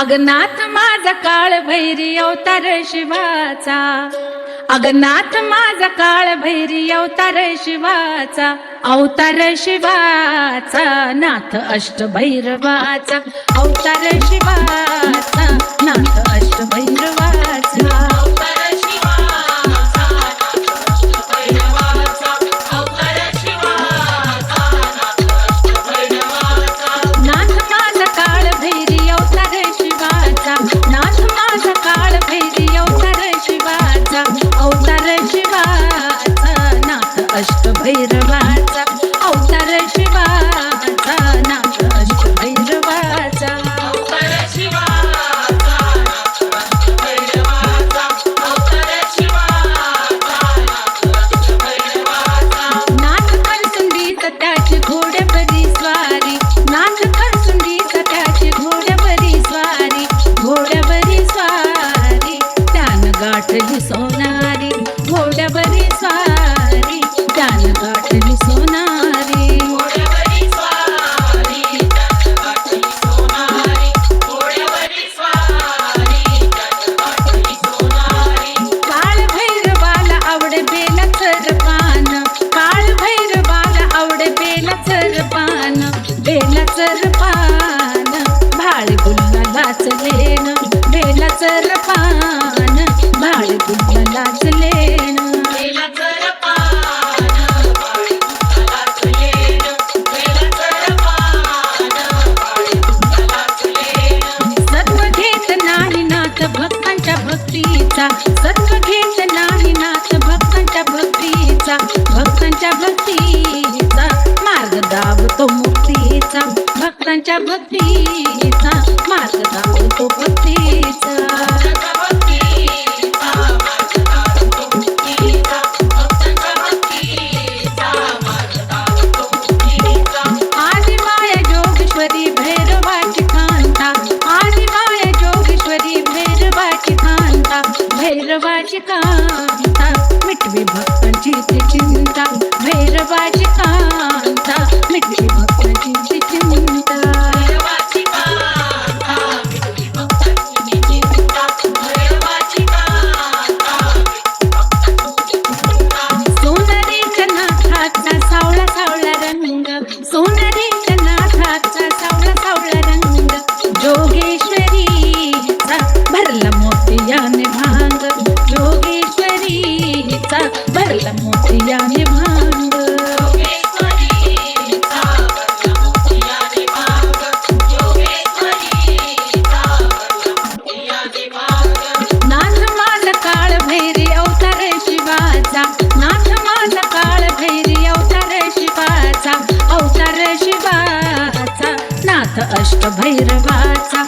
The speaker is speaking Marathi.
अगनाथ माझा काळ भैरी अवतार शिवाचा, अगनाथ माझा काळ भैरी अवतार शिवाचा, अवतार शिवाचा नाथ अष्टभैरवाचा, अवतार शिवाचा नाथ अष्टभैरवाचा, अवतार शिवाचा नाथ माझा काळ भैरी अवतार शिवाचा, नाथ माझा काळ भैरी अवतार शिवाचा, अवतार शिवाचा नाथ अष्टभैरवाचा, अवतार शिवाचा नाथ अष्टभैरवाचा, अवतार शिवाचा नाथ करसुंडीचा त्याची घोड्यावरी स्वारी, नाथ करसुंडीचा त्याची घोड्यावरी स्वारी, घोड्यावरी स्वारी त्यान गाठली सोनारी, घोड्यावरी स्वारी त्यान गाठली सोनारी, घोड्यावरी स्वारी त्यान गाठली सोनारी, घोड्यावरी स्वारी त्यान गाठली सोनारी, काळ भैरवाला आवडे बेलाचं पान, काळ भैरवाला आवडे बेलाचं पान, बेलाचं पान भाळ गुलालाच लेन, बेलाचं पान भाळ गुलालाच लेन, बेलाचं पान भाळ गुलालाच लेन, बेलाचं पान भाळ गुलालाच लेन, सत्व घेत नाही नाथ भक्तांच्या भक्तीचा, सत्व घेत नाही नाथ भक्तांच्या भक्तीचा, भक्तांच्या भक्तीचा मार्ग दावतो मुक्तीचा, भक्तांच्या भक्तीचा मार्ग दावतो भक्तीचा, आदि माया जोगेश्वरी भैरवाची कांता, आदि माया जोगेश्वरी भैरवाची कांता, भैरवाची कांता मिटवी भक्तांची ती चिंता, भैरवाची कांता मिटवी भक्तांची ती चिंता, भैरवाची कांता मिटवी भक्तांची ती चिंता, भैरवाची कांता सोनारीच्या नाथाचा सावळा सावळा रंग, सोनारीच्या नाथाचा सावळा सावळा रंग, जोगेश्वरीचा भरला मोतियाने भांग, जोगेश्वरीचा भरला मोतियाने भांग, जोगेश्वरीचा भरला मोतियाने भांग, जोगेश्वरीचा भरला मोतियाने भांग, नाथ माझा काळ भैरी अवतार शिवाचा, नाथ माझा काळ भैरी अवतार शिवाचा, अवतार शिवाचा नाथ अष्टभैरवाचा,